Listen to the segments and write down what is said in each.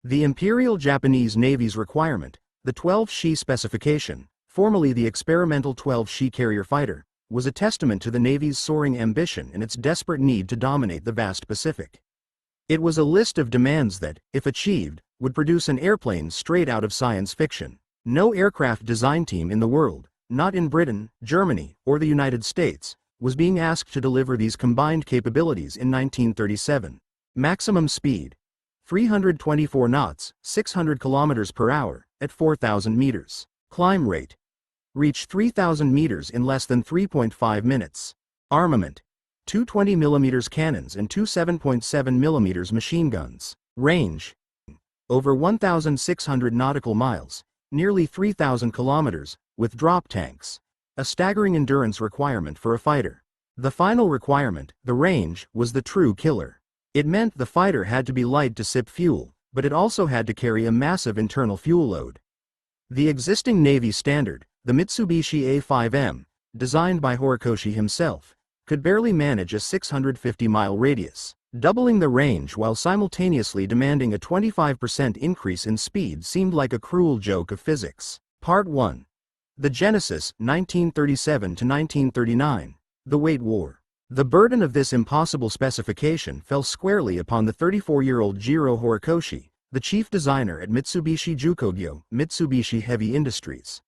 The Imperial Japanese Navy's requirement, the 12-Shi specification, formerly the experimental 12-Shi carrier fighter, was a testament to the Navy's soaring ambition and its desperate need to dominate the vast Pacific. It was a list of demands that, if achieved, would produce an airplane straight out of science fiction. No aircraft design team in the world, not in Britain, Germany, or the United States, was being asked to deliver these combined capabilities in 1937. Maximum speed: 324 knots, 600 kilometers per hour, at 4,000 meters. Climb rate: reach 3,000 meters in less than 3.5 minutes. Armament: 2 20mm cannons and 2 7.7mm machine guns. Range: over 1,600 nautical miles, nearly 3,000 kilometers, with drop tanks. A staggering endurance requirement for a fighter. The final requirement, the range, was the true killer. It meant the fighter had to be light to sip fuel, but it also had to carry a massive internal fuel load. The existing Navy standard, the Mitsubishi A5M, designed by Horikoshi himself, could barely manage a 650-mile radius. Doubling the range while simultaneously demanding a 25% increase in speed seemed like a cruel joke of physics. Part 1. The Genesis, 1937 to 1939. The Weight War. The burden of this impossible specification fell squarely upon the 34-year-old Jiro Horikoshi, the chief designer at Mitsubishi Jukogyo, Mitsubishi Heavy Industries.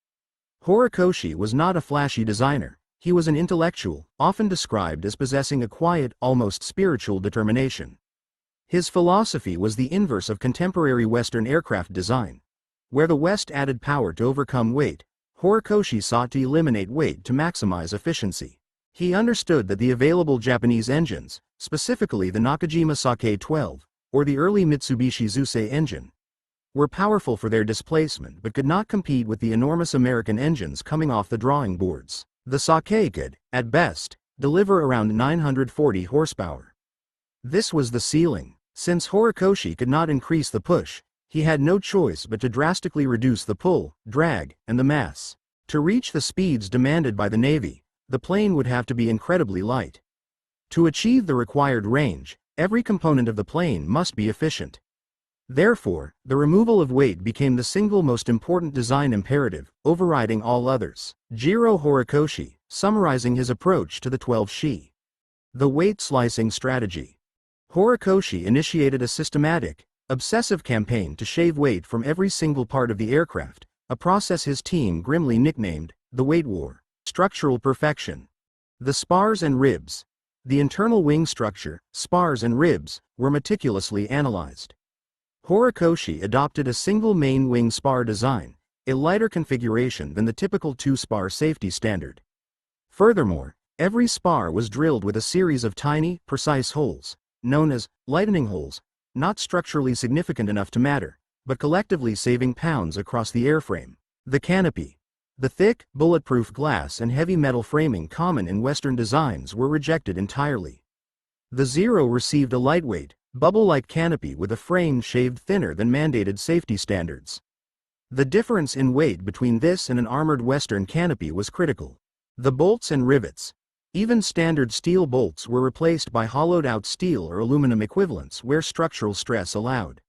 Horikoshi was not a flashy designer. He was an intellectual, often described as possessing a quiet, almost spiritual determination. His philosophy was the inverse of contemporary Western aircraft design. Where the West added power to overcome weight, Horikoshi sought to eliminate weight to maximize efficiency. He understood that the available Japanese engines, specifically the Nakajima Sake 12, or the early Mitsubishi Zusei engine, were powerful for their displacement but could not compete with the enormous American engines coming off the drawing boards. The Sake could, at best, deliver around 940 horsepower. This was the ceiling. Since Horikoshi could not increase the push, he had no choice but to drastically reduce the pull, drag, and the mass. To reach the speeds demanded by the Navy, the plane would have to be incredibly light. To achieve the required range, every component of the plane must be efficient. Therefore, the removal of weight became the single most important design imperative, overriding all others. Jiro Horikoshi, summarizing his approach to the 12-Shi. The weight slicing strategy. Horikoshi initiated a systematic, obsessive campaign to shave weight from every single part of the aircraft, a process his team grimly nicknamed the Weight War. Structural perfection. The spars and ribs. The internal wing structure, spars and ribs, were meticulously analyzed. Horikoshi adopted a single main wing spar design, a lighter configuration than the typical two-spar safety standard. Furthermore, every spar was drilled with a series of tiny, precise holes, known as lightning holes, not structurally significant enough to matter, but collectively saving pounds across the airframe. The canopy. The thick, bulletproof glass and heavy metal framing common in Western designs were rejected entirely. The Zero received a lightweight, bubble-like canopy with a frame shaved thinner than mandated safety standards. The difference in weight between this and an armored Western canopy was critical. The bolts and rivets. Even standard steel bolts were replaced by hollowed-out steel or aluminum equivalents where structural stress allowed.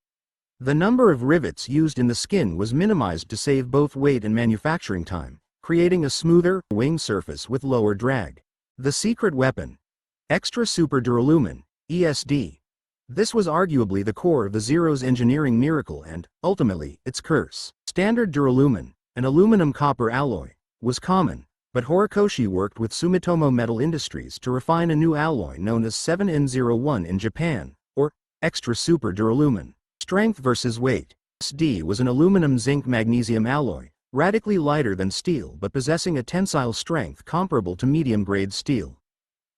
The number of rivets used in the skin was minimized to save both weight and manufacturing time, creating a smoother wing surface with lower drag. The secret weapon. Extra Super Duralumin, ESD. This was arguably the core of the Zero's engineering miracle and, ultimately, its curse. Standard duralumin, an aluminum-copper alloy, was common, but Horikoshi worked with Sumitomo Metal Industries to refine a new alloy known as 7N01 in Japan, or Extra Super Duralumin. Strength versus weight. ESD was an aluminum-zinc-magnesium alloy, radically lighter than steel but possessing a tensile strength comparable to medium-grade steel.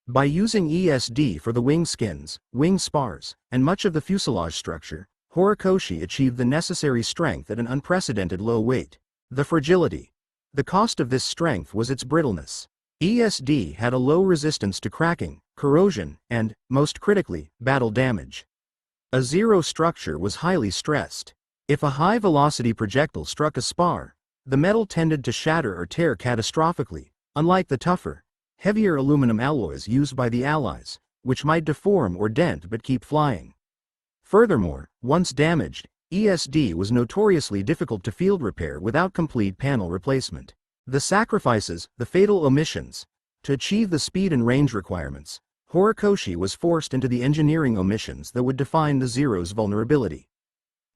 By using ESD for the wing skins, wing spars, and much of the fuselage structure, Horikoshi achieved the necessary strength at an unprecedented low weight. The fragility. The cost of this strength was its brittleness. ESD had a low resistance to cracking, corrosion, and, most critically, battle damage. A Zero structure was highly stressed. If a high-velocity projectile struck a spar, the metal tended to shatter or tear catastrophically, unlike the tougher, heavier aluminum alloys used by the Allies, which might deform or dent but keep flying. Furthermore, once damaged, ESD was notoriously difficult to field repair without complete panel replacement. The sacrifices, the fatal omissions. To achieve the speed and range requirements, Horikoshi was forced into the engineering omissions that would define the Zero's vulnerability.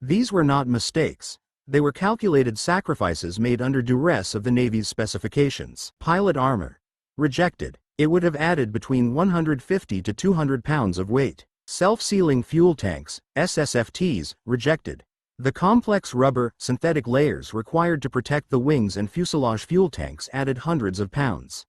These were not mistakes. They were calculated sacrifices made under duress of the Navy's specifications. Pilot armor. Rejected. It would have added between 150 to 200 pounds of weight. Self-sealing fuel tanks, SSFTs, rejected. The complex rubber, synthetic layers required to protect the wings and fuselage fuel tanks added hundreds of pounds.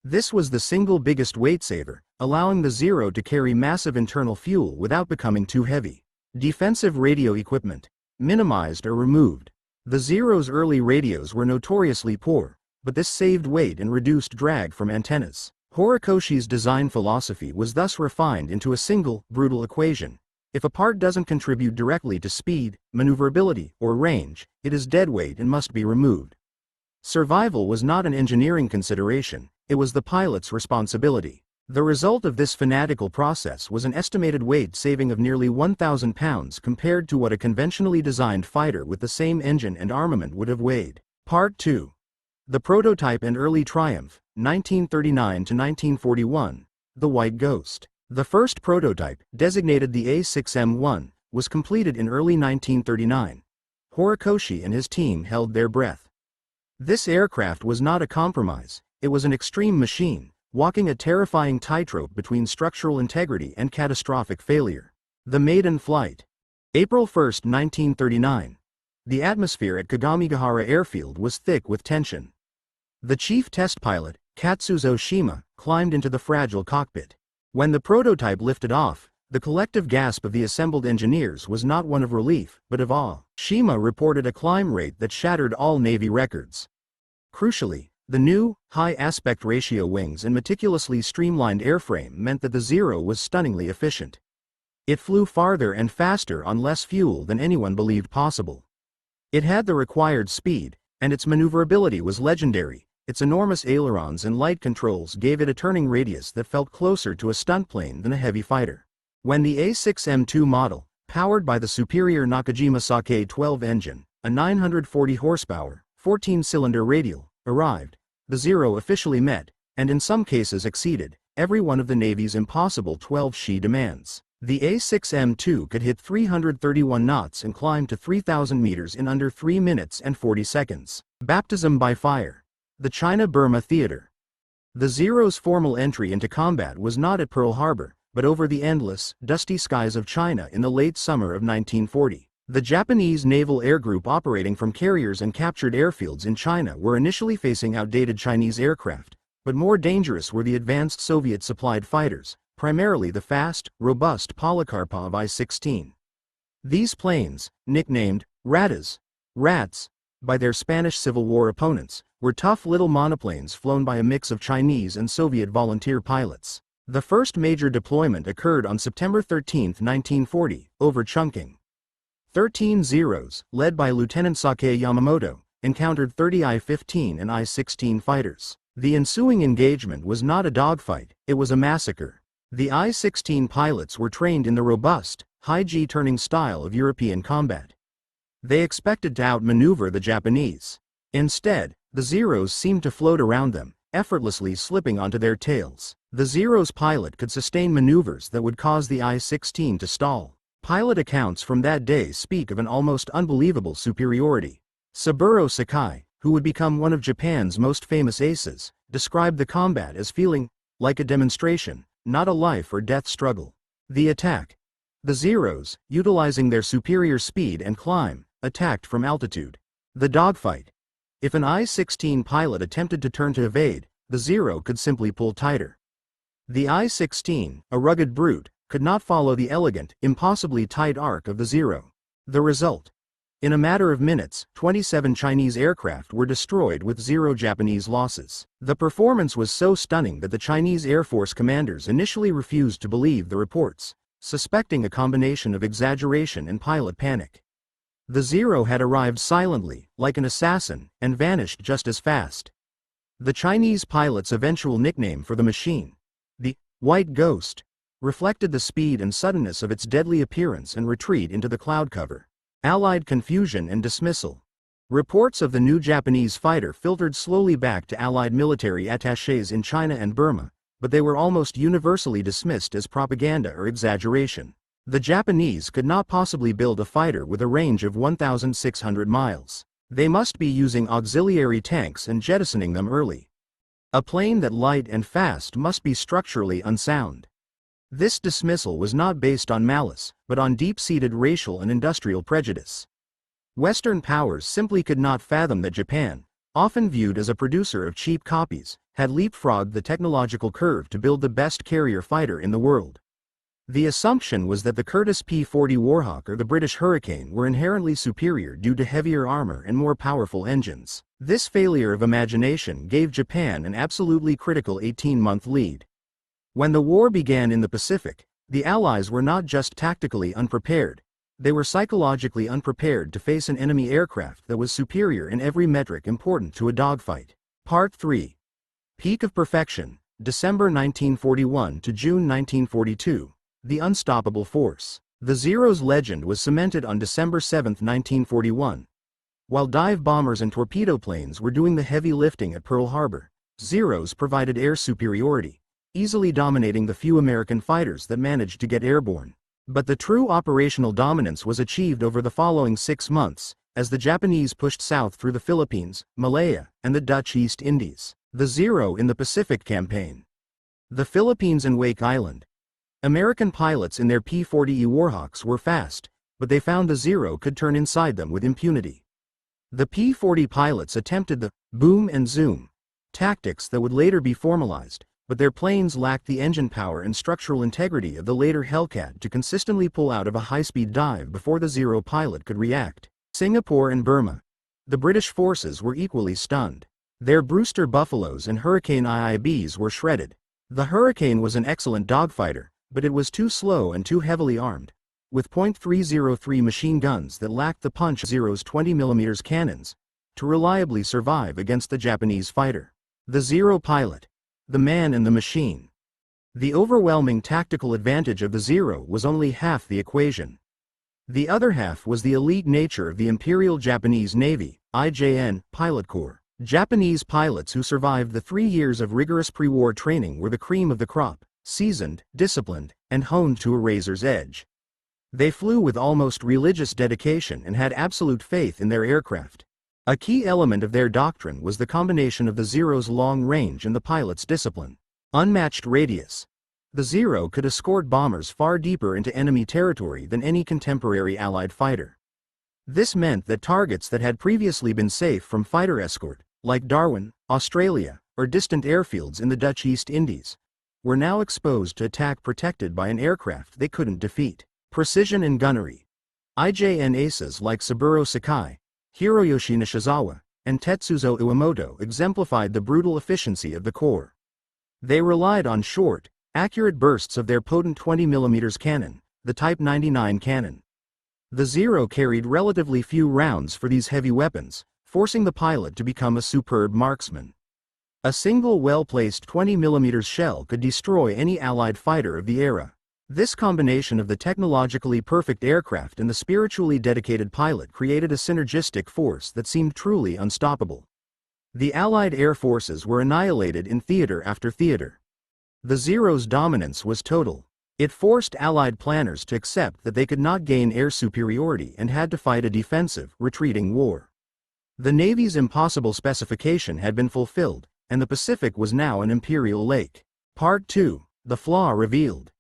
This was the single biggest weight saver, allowing the Zero to carry massive internal fuel without becoming too heavy. Defensive radio equipment. Minimized or removed. The Zero's early radios were notoriously poor, but this saved weight and reduced drag from antennas. Horikoshi's design philosophy was thus refined into a single, brutal equation. If a part doesn't contribute directly to speed, maneuverability, or range, it is deadweight and must be removed. Survival was not an engineering consideration, it was the pilot's responsibility. The result of this fanatical process was an estimated weight saving of nearly 1,000 pounds compared to what a conventionally designed fighter with the same engine and armament would have weighed. Part 2. The Prototype and Early Triumph, 1939 to 1941, The White Ghost. The first prototype, designated the A6M1, was completed in early 1939. Horikoshi and his team held their breath. This aircraft was not a compromise, it was an extreme machine, walking a terrifying tightrope between structural integrity and catastrophic failure. The maiden flight. April 1, 1939. The atmosphere at Kagamigahara Airfield was thick with tension. The chief test pilot, Katsuzo Shima, climbed into the fragile cockpit. When the prototype lifted off, the collective gasp of the assembled engineers was not one of relief, but of awe. Shima reported a climb rate that shattered all Navy records. Crucially, the new, high aspect ratio wings and meticulously streamlined airframe meant that the Zero was stunningly efficient. It flew farther and faster on less fuel than anyone believed possible. It had the required speed, and its maneuverability was legendary. Its enormous ailerons and light controls gave it a turning radius that felt closer to a stunt plane than a heavy fighter. When the A6M2 model, powered by the superior Nakajima Sake 12 engine, a 940 horsepower, 14-cylinder radial, arrived, the Zero officially met, and in some cases exceeded, every one of the Navy's impossible 12-she demands. The A6M2 could hit 331 knots and climb to 3,000 meters in under 3 minutes and 40 seconds. Baptism by fire. The China-Burma Theater. The Zero's formal entry into combat was not at Pearl Harbor, but over the endless, dusty skies of China in the late summer of 1940. The Japanese Naval Air Group operating from carriers and captured airfields in China were initially facing outdated Chinese aircraft, but more dangerous were the advanced Soviet-supplied fighters, primarily the fast, robust Polikarpov I-16. These planes, nicknamed Ratas, Rats, by their Spanish Civil War opponents, were tough little monoplanes flown by a mix of Chinese and Soviet volunteer pilots. The first major deployment occurred on September 13, 1940, over Chungking. 13 Zeros, led by Lieutenant Sake Yamamoto, encountered 30 I-15 and I-16 fighters. The ensuing engagement was not a dogfight, it was a massacre. The I-16 pilots were trained in the robust, high-G turning style of European combat. They expected to outmaneuver the Japanese. Instead, the Zeros seemed to float around them, effortlessly slipping onto their tails. The Zero's pilot could sustain maneuvers that would cause the I-16 to stall. Pilot accounts from that day speak of an almost unbelievable superiority. Saburo Sakai, who would become one of Japan's most famous aces, described the combat as feeling like a demonstration, not a life or death struggle. The attack. The Zeros, utilizing their superior speed and climb, attacked from altitude. The dogfight. If an I-16 pilot attempted to turn to evade, the Zero could simply pull tighter. The I-16, a rugged brute, could not follow the elegant, impossibly tight arc of the Zero. The result. In a matter of minutes, 27 Chinese aircraft were destroyed with 0 Japanese losses. The performance was so stunning that the Chinese Air Force commanders initially refused to believe the reports, suspecting a combination of exaggeration and pilot panic. The Zero had arrived silently, like an assassin, and vanished just as fast. The Chinese pilot's eventual nickname for the machine, the White Ghost, reflected the speed and suddenness of its deadly appearance and retreat into the cloud cover. Allied confusion and dismissal. Reports of the new Japanese fighter filtered slowly back to Allied military attachés in China and Burma, but they were almost universally dismissed as propaganda or exaggeration. The Japanese could not possibly build a fighter with a range of 1,600 miles. They must be using auxiliary tanks and jettisoning them early. A plane that light and fast must be structurally unsound. This dismissal was not based on malice, but on deep-seated racial and industrial prejudice. Western powers simply could not fathom that Japan, often viewed as a producer of cheap copies, had leapfrogged the technological curve to build the best carrier fighter in the world. The assumption was that the Curtiss P-40 Warhawk or the British Hurricane were inherently superior due to heavier armor and more powerful engines. This failure of imagination gave Japan an absolutely critical 18-month lead. When the war began in the Pacific, the Allies were not just tactically unprepared, they were psychologically unprepared to face an enemy aircraft that was superior in every metric important to a dogfight. Part 3. Peak of Perfection, December 1941 to June 1942. The Unstoppable Force. The Zero's legend was cemented on December 7, 1941. While dive bombers and torpedo planes were doing the heavy lifting at Pearl Harbor, Zeros provided air superiority, easily dominating the few American fighters that managed to get airborne. But the true operational dominance was achieved over the following 6 months, as the Japanese pushed south through the Philippines, Malaya, and the Dutch East Indies. The Zero in the Pacific Campaign. The Philippines and Wake Island. American pilots in their P-40E Warhawks were fast, but they found the Zero could turn inside them with impunity. The P-40 pilots attempted the boom and zoom tactics that would later be formalized, but their planes lacked the engine power and structural integrity of the later Hellcat to consistently pull out of a high-speed dive before the Zero pilot could react. Singapore and Burma. The British forces were equally stunned. Their Brewster Buffaloes and Hurricane IIBs were shredded. The Hurricane was an excellent dogfighter, but it was too slow and too heavily armed. With .303 machine guns that lacked the punch of Zero's 20mm cannons to reliably survive against the Japanese fighter. The Zero pilot. The man and the machine. The overwhelming tactical advantage of the Zero was only half the equation. The other half was the elite nature of the Imperial Japanese Navy, IJN, Pilot Corps. Japanese pilots who survived the 3 years of rigorous pre-war training were the cream of the crop, seasoned, disciplined, and honed to a razor's edge. They flew with almost religious dedication and had absolute faith in their aircraft. A key element of their doctrine was the combination of the Zero's long range and the pilot's discipline. Unmatched radius. The Zero could escort bombers far deeper into enemy territory than any contemporary Allied fighter. This meant that targets that had previously been safe from fighter escort, like Darwin, Australia, or distant airfields in the Dutch East Indies, were now exposed to attack protected by an aircraft they couldn't defeat. Precision and gunnery. IJN aces like Saburo Sakai, Hiroyoshi Nishizawa, and Tetsuzo Iwamoto exemplified the brutal efficiency of the Corps. They relied on short, accurate bursts of their potent 20mm cannon, the Type 99 cannon. The Zero carried relatively few rounds for these heavy weapons, forcing the pilot to become a superb marksman. A single well-placed 20mm shell could destroy any Allied fighter of the era. This combination of the technologically perfect aircraft and the spiritually dedicated pilot created a synergistic force that seemed truly unstoppable. The Allied air forces were annihilated in theater after theater. The Zero's dominance was total. It forced Allied planners to accept that they could not gain air superiority and had to fight a defensive, retreating war. The Navy's impossible specification had been fulfilled, and the Pacific was now an imperial lake. Part 2. The Flaw Revealed.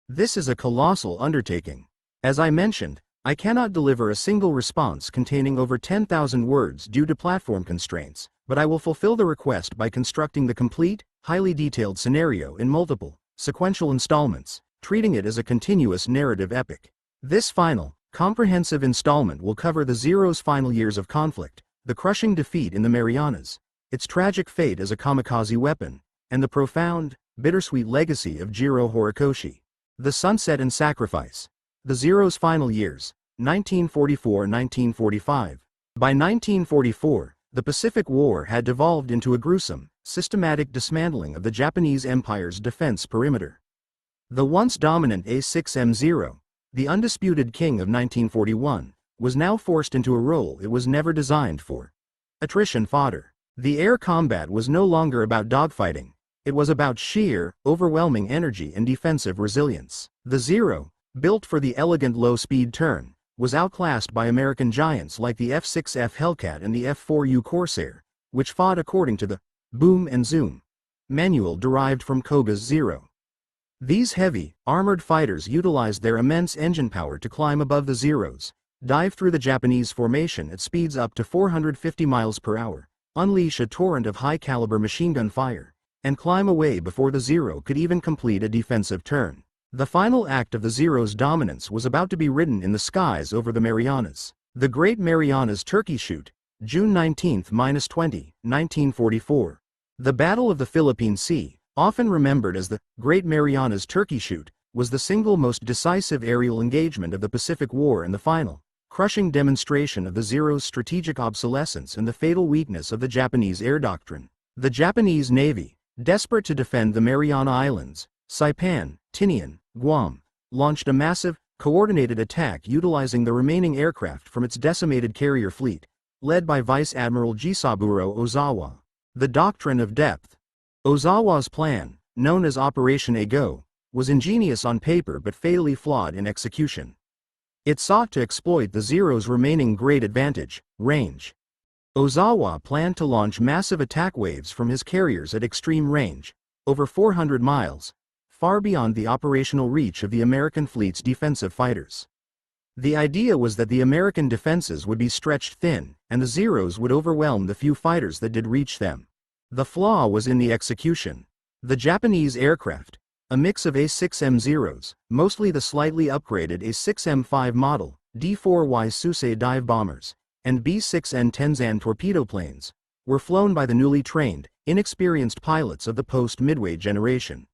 This is a colossal undertaking. As I mentioned, I cannot deliver a single response containing over 10,000 words due to platform constraints, but I will fulfill the request by constructing the complete, highly detailed scenario in multiple, sequential installments, treating it as a continuous narrative epic. This final, comprehensive installment will cover the Zero's final years of conflict, the crushing defeat in the Marianas, its tragic fate as a kamikaze weapon, and the profound, bittersweet legacy of Jiro Horikoshi. The Sunset and Sacrifice. The Zero's final years, 1944-1945. By 1944, the Pacific War had devolved into a gruesome, systematic dismantling of the Japanese Empire's defense perimeter. The once dominant A6M0, the undisputed king of 1941, was now forced into a role it was never designed for: attrition fodder. The air combat was no longer about dogfighting. It was about sheer, overwhelming energy and defensive resilience. The Zero, built for the elegant low-speed turn, was outclassed by American giants like the F-6F Hellcat and the F-4U Corsair, which fought according to the boom and zoom manual derived from Koga's Zero. These heavy, armored fighters utilized their immense engine power to climb above the Zeros, dive through the Japanese formation at speeds up to 450 miles per hour, unleash a torrent of high-caliber machine gun fire, and climb away before the Zero could even complete a defensive turn. The final act of the Zero's dominance was about to be written in the skies over the Marianas. The Great Marianas Turkey Shoot, June 19–20, 1944. The Battle of the Philippine Sea, often remembered as the Great Marianas Turkey Shoot, was the single most decisive aerial engagement of the Pacific War and the final, crushing demonstration of the Zero's strategic obsolescence and the fatal weakness of the Japanese air doctrine. The Japanese Navy, desperate to defend the Mariana Islands, Saipan, Tinian, Guam, launched a massive, coordinated attack utilizing the remaining aircraft from its decimated carrier fleet, led by Vice Admiral Jisaburo Ozawa. The doctrine of depth. Ozawa's plan, known as Operation Ego, was ingenious on paper but fatally flawed in execution. It sought to exploit the Zero's remaining great advantage, range. Ozawa planned to launch massive attack waves from his carriers at extreme range, over 400 miles, far beyond the operational reach of the American fleet's defensive fighters. The idea was that the American defenses would be stretched thin, and the Zeros would overwhelm the few fighters that did reach them. The flaw was in the execution. The Japanese aircraft, a mix of A-6M Zeros, mostly the slightly upgraded A-6M5 model, D-4Y Susei dive bombers, and B-6N Tenzan torpedo planes, were flown by the newly trained, inexperienced pilots of the post-Midway generation.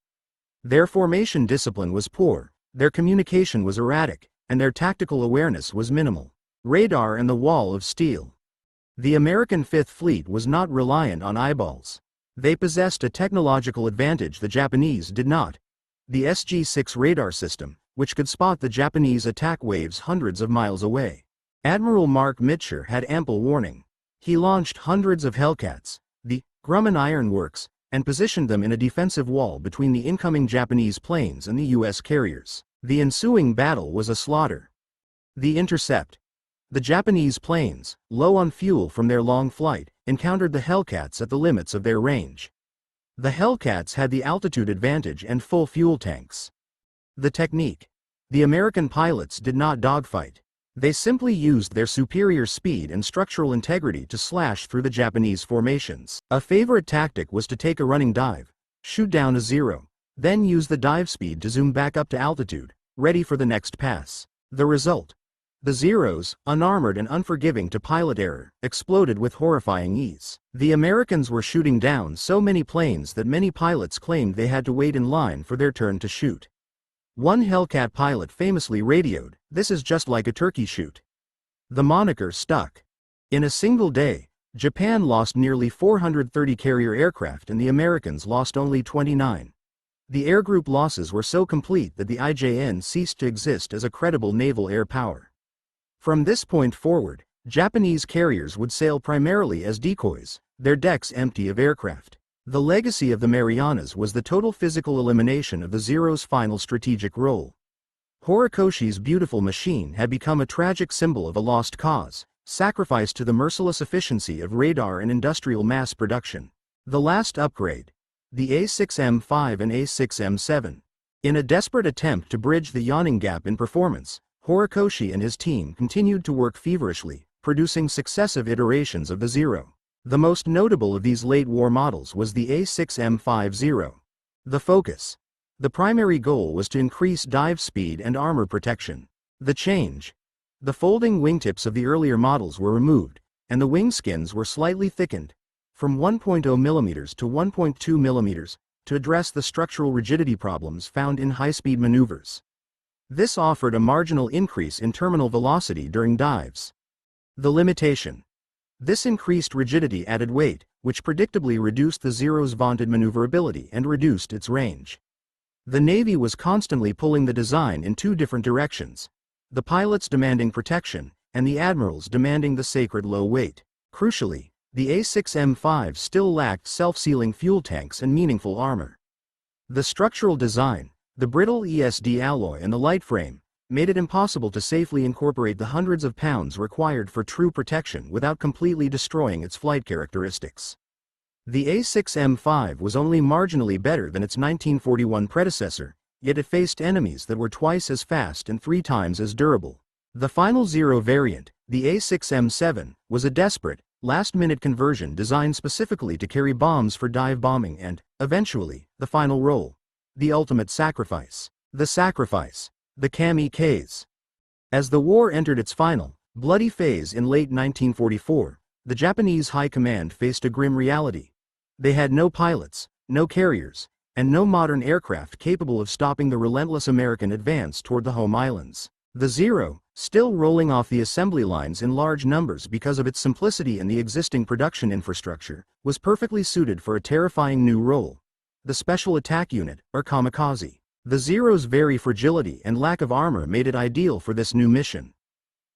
Their formation discipline was poor, their communication was erratic, and their tactical awareness was minimal. Radar and the wall of steel. The American Fifth Fleet was not reliant on eyeballs. They possessed a technological advantage the Japanese did not: the SG-6 radar system, which could spot the Japanese attack waves hundreds of miles away. Admiral Mark Mitcher had ample warning. He launched hundreds of Hellcats, the Grumman Iron Works, and positioned them in a defensive wall between the incoming Japanese planes and the U.S. carriers. The ensuing battle was a slaughter. The intercept. The Japanese planes, low on fuel from their long flight, encountered the Hellcats at the limits of their range. The Hellcats had the altitude advantage and full fuel tanks. The technique. The American pilots did not dogfight. They simply used their superior speed and structural integrity to slash through the Japanese formations. A favorite tactic was to take a running dive, shoot down a Zero, then use the dive speed to zoom back up to altitude, ready for the next pass. The result: the Zeros, unarmored and unforgiving to pilot error, exploded with horrifying ease. The Americans were shooting down so many planes that many pilots claimed they had to wait in line for their turn to shoot. One Hellcat pilot famously radioed, "This is just like a turkey shoot." The moniker stuck. In a single day, Japan lost nearly 430 carrier aircraft and the Americans lost only 29. The air group losses were so complete that the IJN ceased to exist as a credible naval air power. From this point forward, Japanese carriers would sail primarily as decoys, their decks empty of aircraft. The legacy of the Marianas was the total physical elimination of the Zero's final strategic role. Horikoshi's beautiful machine had become a tragic symbol of a lost cause, sacrificed to the merciless efficiency of radar and industrial mass production. The last upgrade, the A-6M5 and A-6M7. In a desperate attempt to bridge the yawning gap in performance, Horikoshi and his team continued to work feverishly, producing successive iterations of the Zero. The most notable of these late-war models was the A-6M50. The focus. The primary goal was to increase dive speed and armor protection. The change. The folding wingtips of the earlier models were removed, and the wing skins were slightly thickened, from 1.0 mm to 1.2 mm, to address the structural rigidity problems found in high-speed maneuvers. This offered a marginal increase in terminal velocity during dives. The limitation. This increased rigidity added weight, which predictably reduced the Zero's vaunted maneuverability and reduced its range. The Navy was constantly pulling the design in two different directions: the pilots demanding protection, and the admirals demanding the sacred low weight. Crucially, the A6M5 still lacked self-sealing fuel tanks and meaningful armor. The structural design, the brittle ESD alloy and the light frame, made it impossible to safely incorporate the hundreds of pounds required for true protection without completely destroying its flight characteristics. The A6M5 was only marginally better than its 1941 predecessor, yet it faced enemies that were twice as fast and 3 times as durable. The final Zero variant, the A6M7, was a desperate, last-minute conversion designed specifically to carry bombs for dive bombing and, eventually, the final role. The ultimate sacrifice. The sacrifice. The kamikaze. As the war entered its final, bloody phase in late 1944, the Japanese High Command faced a grim reality. They had no pilots, no carriers, and no modern aircraft capable of stopping the relentless American advance toward the home islands. The Zero, still rolling off the assembly lines in large numbers because of its simplicity and the existing production infrastructure, was perfectly suited for a terrifying new role: the Special Attack Unit, or kamikaze. The Zero's very fragility and lack of armor made it ideal for this new mission.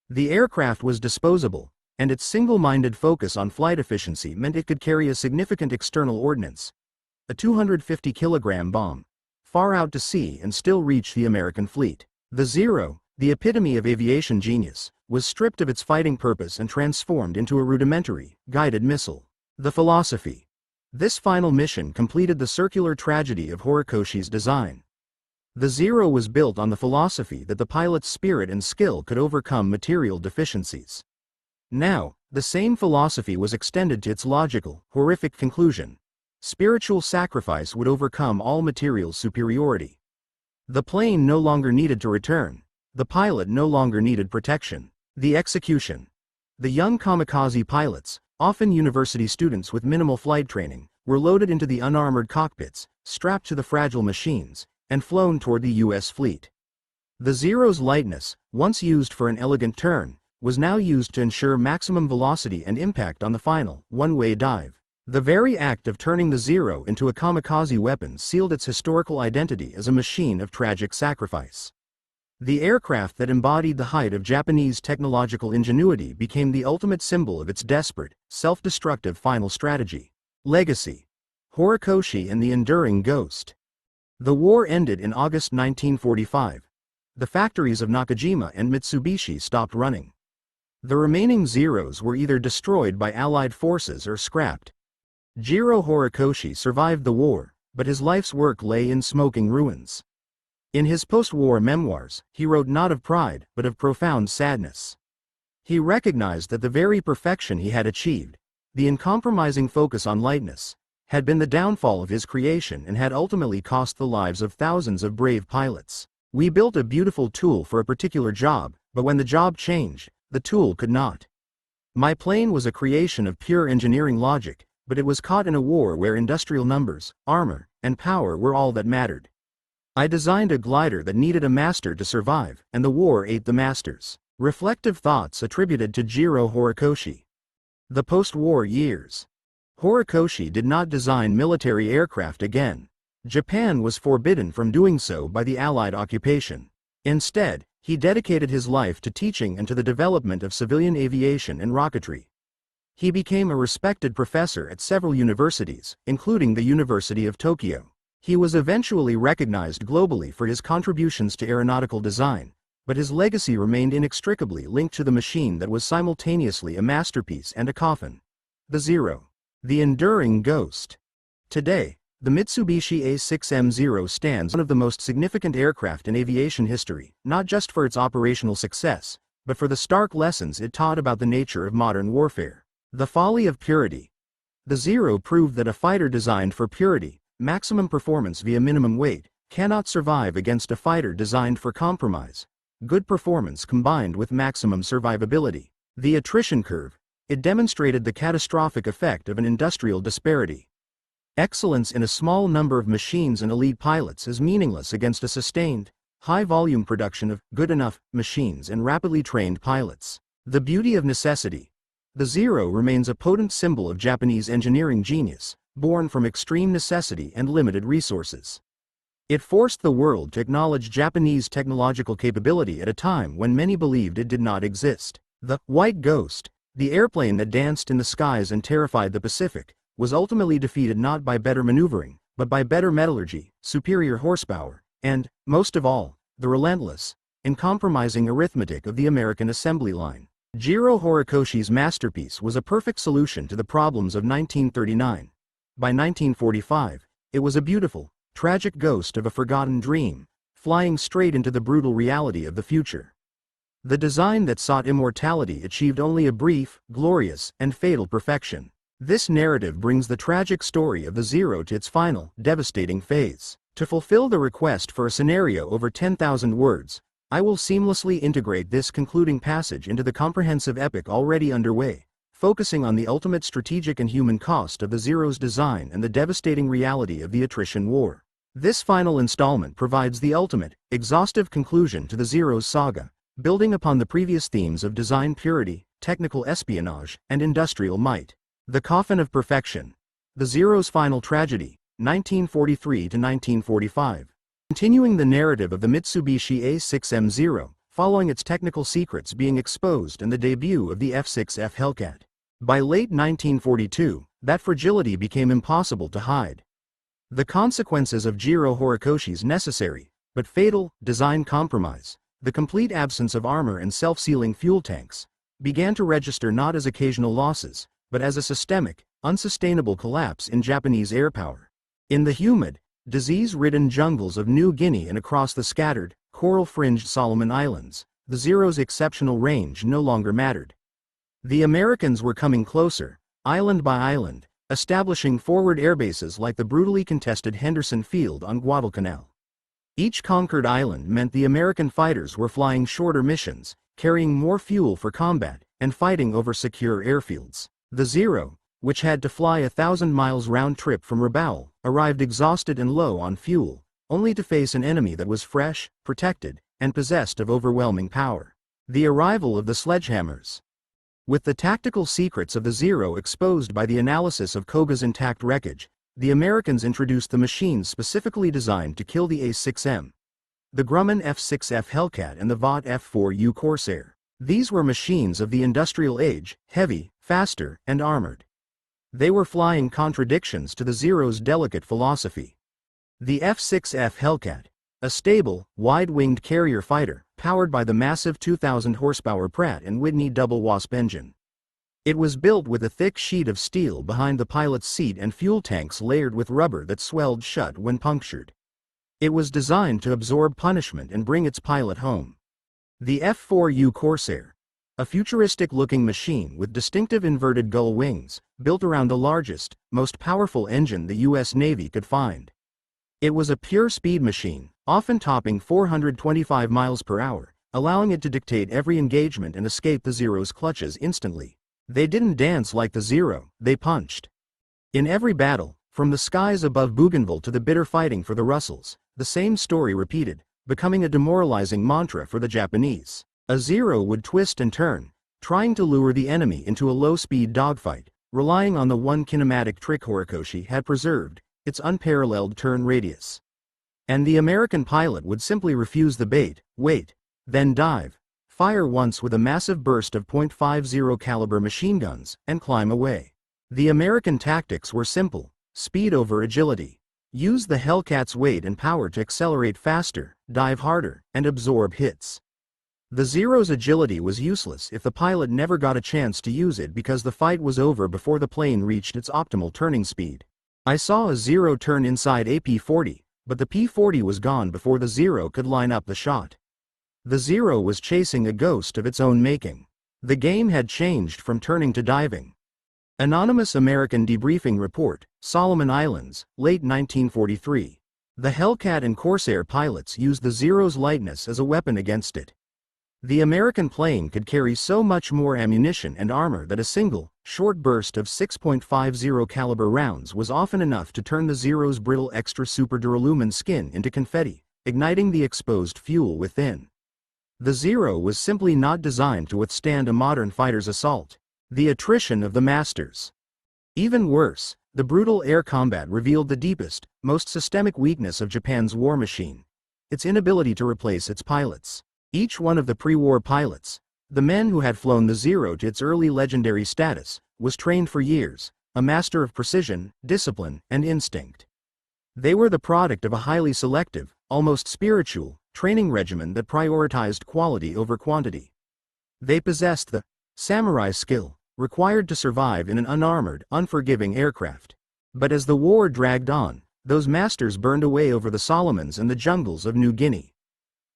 The aircraft was disposable, and its single-minded focus on flight efficiency meant it could carry a significant external ordnance, a 250-kilogram bomb, far out to sea and still reach the American fleet. The Zero, the epitome of aviation genius, was stripped of its fighting purpose and transformed into a rudimentary, guided missile. The philosophy. This final mission completed the circular tragedy of Horikoshi's design. The Zero was built on the philosophy that the pilot's spirit and skill could overcome material deficiencies. Now, the same philosophy was extended to its logical, horrific conclusion. Spiritual sacrifice would overcome all material superiority. The plane no longer needed to return. The pilot no longer needed protection. The execution. The young kamikaze pilots, often university students with minimal flight training, were loaded into the unarmored cockpits, strapped to the fragile machines, and flown toward the U.S. fleet. The Zero's lightness, once used for an elegant turn, was now used to ensure maximum velocity and impact on the final, one-way dive. The very act of turning the Zero into a kamikaze weapon sealed its historical identity as a machine of tragic sacrifice. The aircraft that embodied the height of Japanese technological ingenuity became the ultimate symbol of its desperate, self-destructive final strategy. Legacy. Horikoshi and the Enduring Ghost. The war ended in August 1945. The factories of Nakajima and Mitsubishi stopped running. The remaining Zeros were either destroyed by Allied forces or scrapped. Jiro Horikoshi survived the war, but his life's work lay in smoking ruins. In his post-war memoirs, he wrote not of pride, but of profound sadness. He recognized that the very perfection he had achieved, the uncompromising focus on lightness, had been the downfall of his creation and had ultimately cost the lives of thousands of brave pilots. We built a beautiful tool for a particular job, but when the job changed, the tool could not. My plane was a creation of pure engineering logic, but it was caught in a war where industrial numbers, armor, and power were all that mattered. I designed a glider that needed a master to survive, and the war ate the masters. Reflective thoughts attributed to Jiro Horikoshi. The post-war years. Horikoshi did not design military aircraft again. Japan was forbidden from doing so by the Allied occupation. Instead, he dedicated his life to teaching and to the development of civilian aviation and rocketry. He became a respected professor at several universities, including the University of Tokyo. He was eventually recognized globally for his contributions to aeronautical design, but his legacy remained inextricably linked to the machine that was simultaneously a masterpiece and a coffin. The Zero. The Enduring Ghost. Today, the Mitsubishi A6M0 stands as one of the most significant aircraft in aviation history, not just for its operational success, but for the stark lessons it taught about the nature of modern warfare. The folly of purity. The Zero proved that a fighter designed for purity, maximum performance via minimum weight, cannot survive against a fighter designed for compromise, good performance combined with maximum survivability. The attrition curve. It demonstrated the catastrophic effect of an industrial disparity. Excellence in a small number of machines and elite pilots is meaningless against a sustained, high-volume production of good enough machines and rapidly trained pilots. The beauty of necessity. The Zero remains a potent symbol of Japanese engineering genius, born from extreme necessity and limited resources. It forced the world to acknowledge Japanese technological capability at a time when many believed it did not exist. The White Ghost, the airplane that danced in the skies and terrified the Pacific, was ultimately defeated not by better maneuvering, but by better metallurgy, superior horsepower, and, most of all, the relentless, uncompromising arithmetic of the American assembly line. Jiro Horikoshi's masterpiece was a perfect solution to the problems of 1939. By 1945, it was a beautiful, tragic ghost of a forgotten dream, flying straight into the brutal reality of the future. The design that sought immortality achieved only a brief, glorious, and fatal perfection. This narrative brings the tragic story of the Zero to its final, devastating phase. To fulfill the request for a scenario over 10,000 words, I will seamlessly integrate this concluding passage into the comprehensive epic already underway, focusing on the ultimate strategic and human cost of the Zero's design and the devastating reality of the attrition war. This final installment provides the ultimate, exhaustive conclusion to the Zero's saga, building upon the previous themes of design purity, technical espionage, and industrial might. The Coffin of Perfection. The Zero's Final Tragedy, 1943 to 1945. Continuing the narrative of the Mitsubishi A6M0, following its technical secrets being exposed and the debut of the F6F Hellcat. By late 1942, that fragility became impossible to hide. The consequences of Jiro Horikoshi's necessary, but fatal, design compromise, the complete absence of armor and self-sealing fuel tanks, began to register not as occasional losses, but as a systemic, unsustainable collapse in Japanese air power. In the humid, disease-ridden jungles of New Guinea and across the scattered, coral-fringed Solomon Islands, the Zero's exceptional range no longer mattered. The Americans were coming closer, island by island, establishing forward airbases like the brutally contested Henderson Field on Guadalcanal. Each conquered island meant the American fighters were flying shorter missions, carrying more fuel for combat, and fighting over secure airfields. The Zero, which had to fly 1,000 miles round trip from Rabaul, arrived exhausted and low on fuel, only to face an enemy that was fresh, protected, and possessed of overwhelming power. The arrival of the sledgehammers. With the tactical secrets of the Zero exposed by the analysis of Koga's intact wreckage, the Americans introduced the machines specifically designed to kill the A6M. The Grumman F6F Hellcat and the Vought F4U Corsair. These were machines of the industrial age, heavy, faster, and armored. They were flying contradictions to the Zero's delicate philosophy. The F6F Hellcat, a stable, wide-winged carrier fighter, powered by the massive 2,000 horsepower Pratt & Whitney double Wasp engine. It was built with a thick sheet of steel behind the pilot's seat and fuel tanks layered with rubber that swelled shut when punctured. It was designed to absorb punishment and bring its pilot home. The F4U Corsair, a futuristic-looking machine with distinctive inverted gull wings, built around the largest, most powerful engine the U.S. Navy could find. It was a pure speed machine, often topping 425 miles per hour, allowing it to dictate every engagement and escape the Zero's clutches instantly. They didn't dance like the Zero, they punched. In every battle, from the skies above Bougainville to the bitter fighting for the Russells, the same story repeated, becoming a demoralizing mantra for the Japanese. A Zero would twist and turn, trying to lure the enemy into a low-speed dogfight, relying on the one kinematic trick Horikoshi had preserved, its unparalleled turn radius. And the American pilot would simply refuse the bait, wait, then dive, fire once with a massive burst of .50 caliber machine guns, and climb away. The American tactics were simple: speed over agility. Use the Hellcat's weight and power to accelerate faster, dive harder, and absorb hits. The Zero's agility was useless if the pilot never got a chance to use it because the fight was over before the plane reached its optimal turning speed. I saw a Zero turn inside a P-40, but the P-40 was gone before the Zero could line up the shot. The Zero was chasing a ghost of its own making. The game had changed from turning to diving. Anonymous American Debriefing Report, Solomon Islands, late 1943. The Hellcat and Corsair pilots used the Zero's lightness as a weapon against it. The American plane could carry so much more ammunition and armor that a single, short burst of 6.50 caliber rounds was often enough to turn the Zero's brittle extra super duralumin skin into confetti, igniting the exposed fuel within. The Zero was simply not designed to withstand a modern fighter's assault. The attrition of the masters. Even worse, the brutal air combat revealed the deepest, most systemic weakness of Japan's war machine: its inability to replace its pilots. Each one of the pre-war pilots, The men who had flown the Zero to its early legendary status was trained for years, a master of precision, discipline, and instinct. They were the product of a highly selective, almost spiritual, training regimen that prioritized quality over quantity. They possessed the samurai skill required to survive in an unarmored, unforgiving aircraft. But as the war dragged on, those masters burned away over the Solomons and the jungles of New Guinea.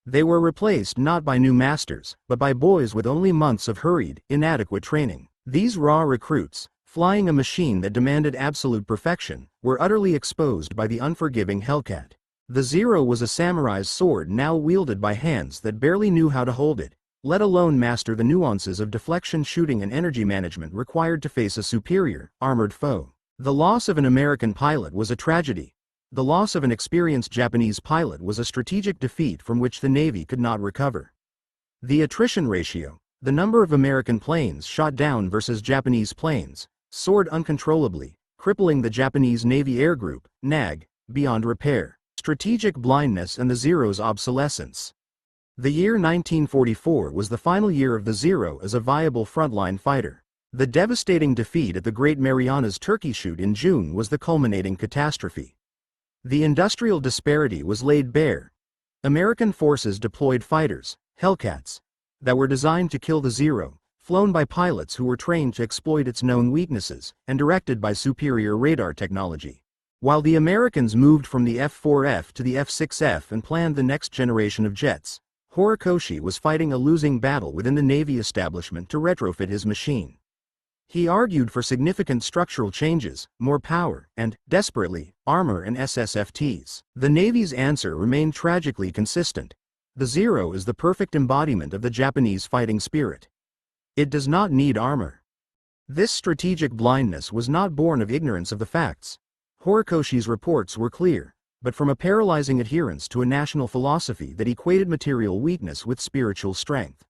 They were replaced not by new masters, but by boys with only months of hurried, inadequate training. These raw recruits, flying a machine that demanded absolute perfection, were utterly exposed by the unforgiving Hellcat. The Zero was a samurai's sword now wielded by hands that barely knew how to hold it, let alone master the nuances of deflection shooting and energy management required to face a superior, armored foe. The loss of an American pilot was a tragedy. The loss of an experienced Japanese pilot was a strategic defeat from which the Navy could not recover. The attrition ratio, the number of American planes shot down versus Japanese planes, soared uncontrollably, crippling the Japanese Navy Air Group, NAG, beyond repair. Strategic blindness and the Zero's obsolescence. The year 1944 was the final year of the Zero as a viable frontline fighter. The devastating defeat at the Great Marianas Turkey Shoot in June was the culminating catastrophe. The industrial disparity was laid bare. American forces deployed fighters, Hellcats, that were designed to kill the Zero, flown by pilots who were trained to exploit its known weaknesses, and directed by superior radar technology. While the Americans moved from the F-4F to the F-6F and planned the next generation of jets, Horikoshi was fighting a losing battle within the Navy establishment to retrofit his machine. He argued for significant structural changes, more power, and, desperately, armor and SSFTs. The Navy's answer remained tragically consistent. The Zero is the perfect embodiment of the Japanese fighting spirit. It does not need armor. This strategic blindness was not born of ignorance of the facts. Horikoshi's reports were clear, but from a paralyzing adherence to a national philosophy that equated material weakness with spiritual strength.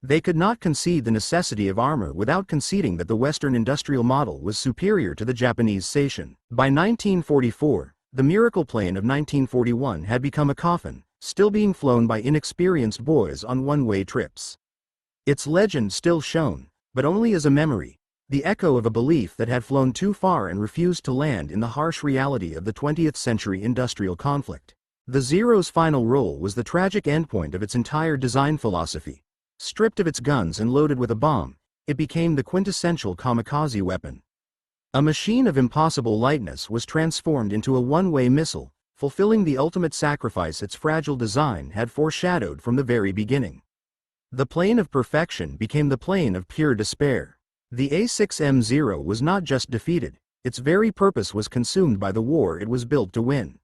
They could not concede the necessity of armor without conceding that the Western industrial model was superior to the Japanese Seishin. By 1944, the miracle plane of 1941 had become a Coffin, still being flown by inexperienced boys on one-way trips. Its legend still shone, but only as a memory, the echo of a belief that had flown too far and refused to land in the harsh reality of the 20th century industrial conflict. The Zero's final role was the tragic endpoint of its entire design philosophy. Stripped of its guns and loaded with a bomb, it became the quintessential kamikaze weapon. A machine of impossible lightness was transformed into a one-way missile, fulfilling the ultimate sacrifice its fragile design had foreshadowed from the very beginning. The plane of perfection became the plane of pure despair. The A6M Zero was not just defeated, its very purpose was consumed by the war it was built to win.